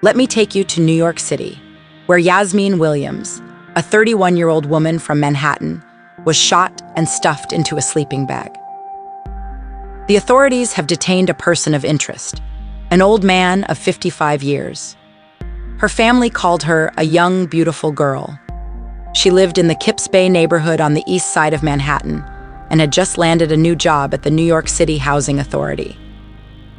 Let me take you to New York City, where Yazmeen Williams, a 31-year-old woman from Manhattan, was shot and stuffed into a sleeping bag. The authorities have detained a person of interest, an old man of 55 years. Her family called her a young, beautiful girl. She lived in the Kips Bay neighborhood on the east side of Manhattan and had just landed a new job at the New York City Housing Authority.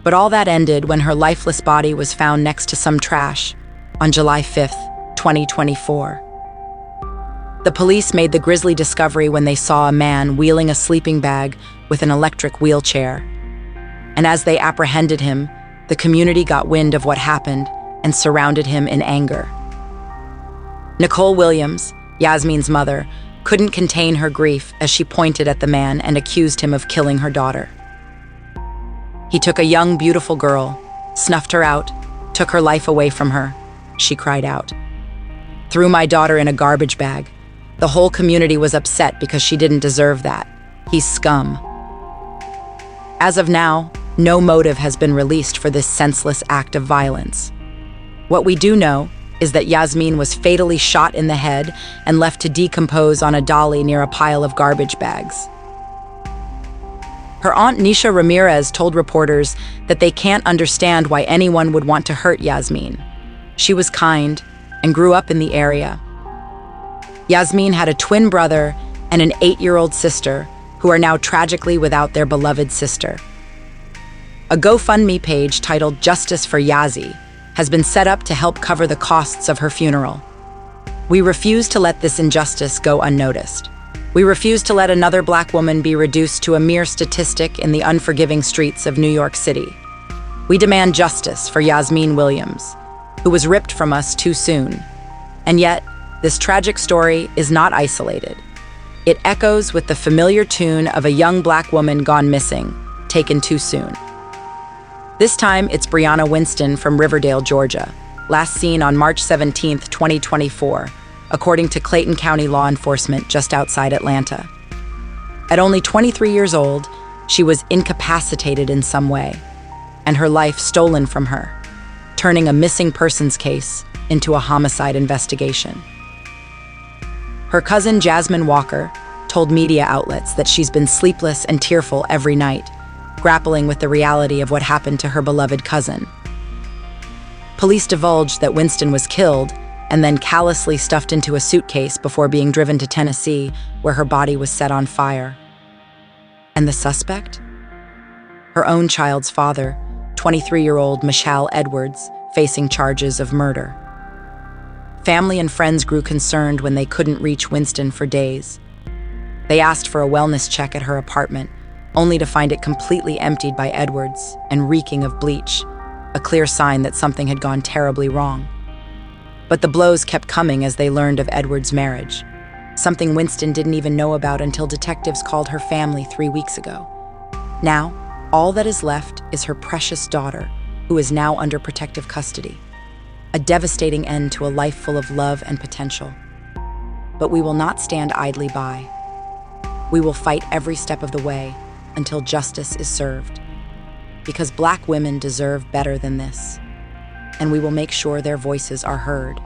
But all that ended when her lifeless body was found next to some trash on July 5th, 2024. The police made the grisly discovery when they saw a man wheeling a sleeping bag with an electric wheelchair. And as they apprehended him, the community got wind of what happened and surrounded him in anger. Nicole Williams, Yazmeen's mother, couldn't contain her grief as she pointed at the man and accused him of killing her daughter. He took a young, beautiful girl, snuffed her out, took her life away from her, she cried out. Threw my daughter in a garbage bag. The whole community was upset because she didn't deserve that. He's scum. As of now, no motive has been released for this senseless act of violence. What we do know is that Yazmeen was fatally shot in the head and left to decompose on a dolly near a pile of garbage bags. Her aunt Nisha Ramirez told reporters that they can't understand why anyone would want to hurt Yazmeen. She was kind and grew up in the area. Yazmeen had a twin brother and an 8-year-old sister who are now tragically without their beloved sister. A GoFundMe page titled Justice for Yazzie has been set up to help cover the costs of her funeral. We refuse to let this injustice go unnoticed. We refuse to let another Black woman be reduced to a mere statistic in the unforgiving streets of New York City. We demand justice for Yazmeen Williams, who was ripped from us too soon. And yet, this tragic story is not isolated. It echoes with the familiar tune of a young Black woman gone missing, taken too soon. This time, it's Briana Winston from Riverdale, Georgia, last seen on March 17, 2024, according to Clayton County law enforcement just outside Atlanta. At only 23 years old, she was incapacitated in some way, and her life stolen from her, turning a missing persons case into a homicide investigation. Her cousin Jasmine Walker told media outlets that she's been sleepless and tearful every night, grappling with the reality of what happened to her beloved cousin. Police divulged that Winston was killed and then callously stuffed into a suitcase before being driven to Tennessee, where her body was set on fire. And the suspect? Her own child's father, 23-year-old Michelle Edwards, facing charges of murder. Family and friends grew concerned when they couldn't reach Winston for days. They asked for a wellness check at her apartment, only to find it completely emptied by Edwards and reeking of bleach, a clear sign that something had gone terribly wrong. But the blows kept coming as they learned of Edwards' marriage, something Winston didn't even know about until detectives called her family 3 weeks ago. Now, all that is left is her precious daughter, who is now under protective custody. A devastating end to a life full of love and potential. But we will not stand idly by. We will fight every step of the way until justice is served. Because Black women deserve better than this. And we will make sure their voices are heard.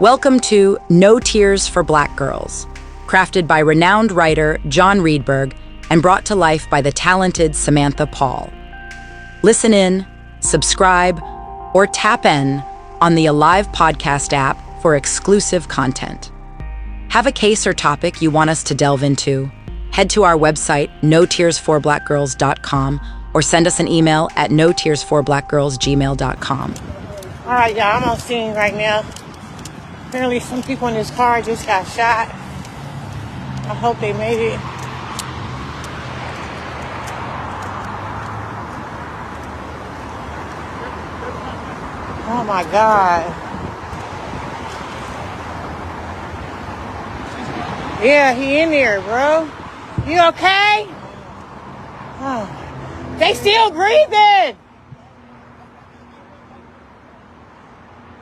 Welcome to No Tears for Black Girls, crafted by renowned writer John Reedberg and brought to life by the talented Samantha Paul. Listen in, subscribe, or tap in on the Alive podcast app for exclusive content. Have a case or topic you want us to delve into? Head to our website, notearsforblackgirls.com, or send us an email at notearsforblackgirls@gmail.com. All right, y'all, I'm on scene right now. Apparently some people in this car just got shot. I hope they made it. Oh my God. Yeah, he in there, bro. You okay? Oh. They still breathing.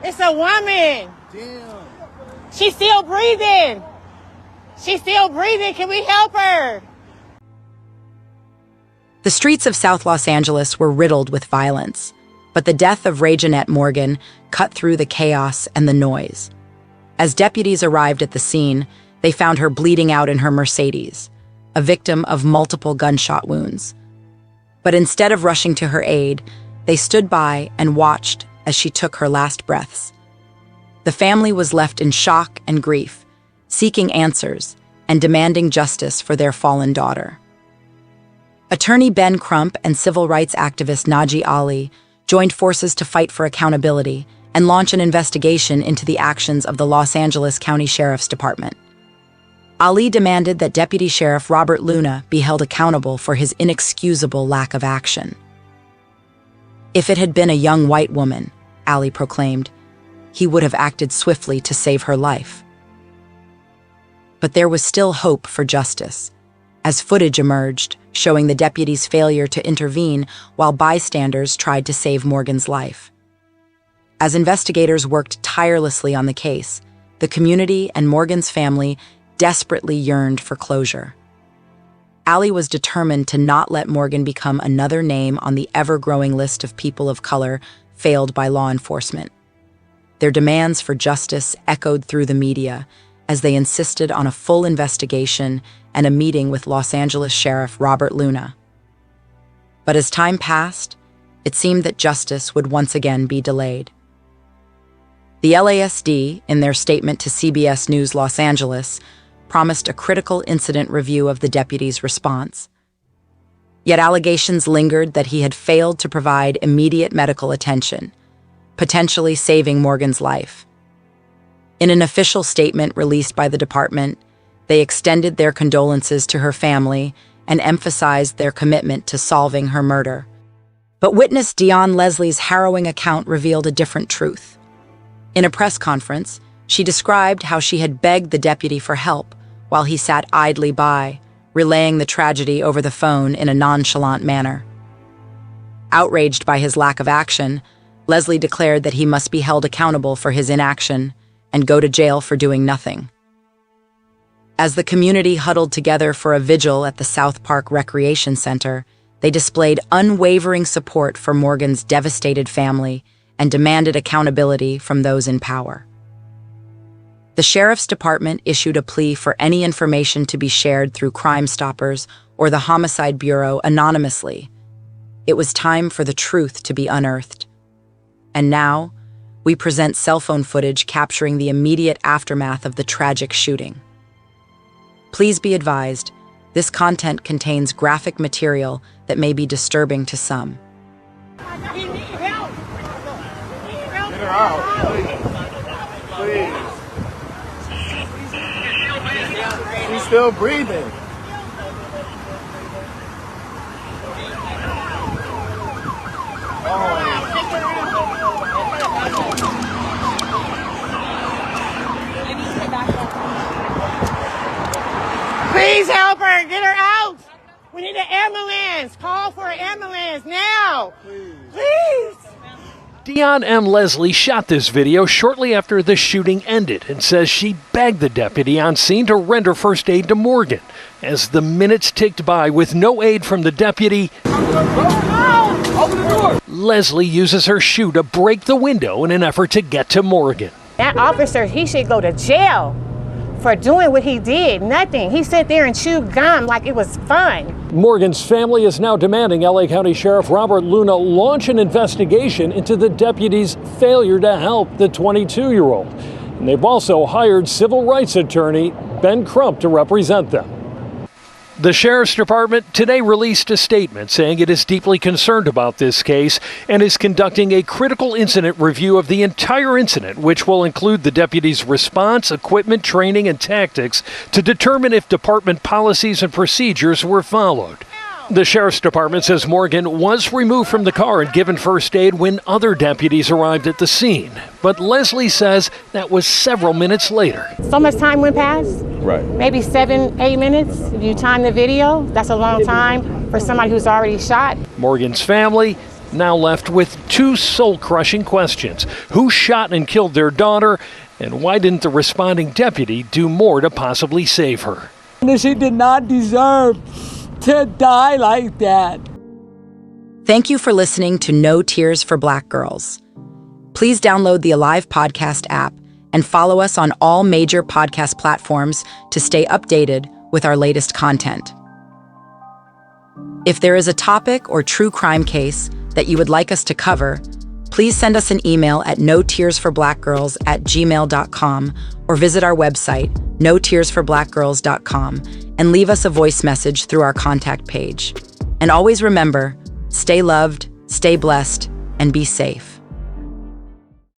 It's a woman. Damn. She's still breathing. She's still breathing. Can we help her? The streets of South Los Angeles were riddled with violence, But the death of RaeJonette Morgan cut through the chaos and the noise. As deputies arrived at the scene, they found her bleeding out in her Mercedes, a victim of multiple gunshot wounds. But instead of rushing to her aid, they stood by and watched as she took her last breaths. The family was left in shock and grief, seeking answers and demanding justice for their fallen daughter. Attorney Ben Crump and civil rights activist Naji Ali joined forces to fight for accountability and launch an investigation into the actions of the Los Angeles County Sheriff's Department. Ali demanded that Deputy Sheriff Robert Luna be held accountable for his inexcusable lack of action. If it had been a young white woman, Ali proclaimed, he would have acted swiftly to save her life. But there was still hope for justice, as footage emerged showing the deputy's failure to intervene while bystanders tried to save Morgan's life. As investigators worked tirelessly on the case, the community and Morgan's family desperately yearned for closure. Ali was determined to not let Morgan become another name on the ever-growing list of people of color failed by law enforcement. Their demands for justice echoed through the media as they insisted on a full investigation and a meeting with Los Angeles Sheriff Robert Luna. But as time passed, it seemed that justice would once again be delayed. The LASD, in their statement to CBS News Los Angeles, promised a critical incident review of the deputy's response. Yet allegations lingered that he had failed to provide immediate medical attention, potentially saving Morgan's life. In an official statement released by the department, they extended their condolences to her family and emphasized their commitment to solving her murder. But witness Dionne Leslie's harrowing account revealed a different truth. In a press conference, she described how she had begged the deputy for help while he sat idly by, relaying the tragedy over the phone in a nonchalant manner. Outraged by his lack of action, Leslie declared that he must be held accountable for his inaction and go to jail for doing nothing. As the community huddled together for a vigil at the South Park Recreation Center, they displayed unwavering support for Morgan's devastated family and demanded accountability from those in power. The Sheriff's Department issued a plea for any information to be shared through Crime Stoppers or the Homicide Bureau anonymously. It was time for the truth to be unearthed. And now, we present cell phone footage capturing the immediate aftermath of the tragic shooting. Please be advised, this content contains graphic material that may be disturbing to some. We need help. We need help. Get her out, please. She's still breathing. Please help her. Get her out. We need an ambulance. Call for an ambulance now. Please. Dionne M. Leslie shot this video shortly after the shooting ended and says she begged the deputy on scene to render first aid to Morgan. As the minutes ticked by with no aid from the deputy, Open the door. Leslie uses her shoe to break the window in an effort to get to Morgan. That officer, he should go to jail for doing what he did. Nothing. He sat there and chewed gum like it was fun. Morgan's family is now demanding LA County Sheriff Robert Luna launch an investigation into the deputy's failure to help the 22-year-old. And they've also hired civil rights attorney Ben Crump to represent them. The Sheriff's Department today released a statement saying it is deeply concerned about this case and is conducting a critical incident review of the entire incident, which will include the deputy's response, equipment, training, and tactics to determine if department policies and procedures were followed. The Sheriff's Department says Morgan was removed from the car and given first aid when other deputies arrived at the scene. But Leslie says that was several minutes later. So much time went past. Right. Maybe 7, 8 minutes. If you time the video, that's a long time for somebody who's already shot. Morgan's family now left with two soul-crushing questions. Who shot and killed their daughter? And why didn't the responding deputy do more to possibly save her? She did not deserve to die like that. Thank you for listening to No Tears for Black Girls. Please download the Alive Podcast app and follow us on all major podcast platforms to stay updated with our latest content. If there is a topic or true crime case that you would like us to cover, please send us an email at notearsforblackgirls@gmail.com or visit our website, notearsforblackgirls.com, and leave us a voice message through our contact page. And always remember, stay loved, stay blessed, and be safe.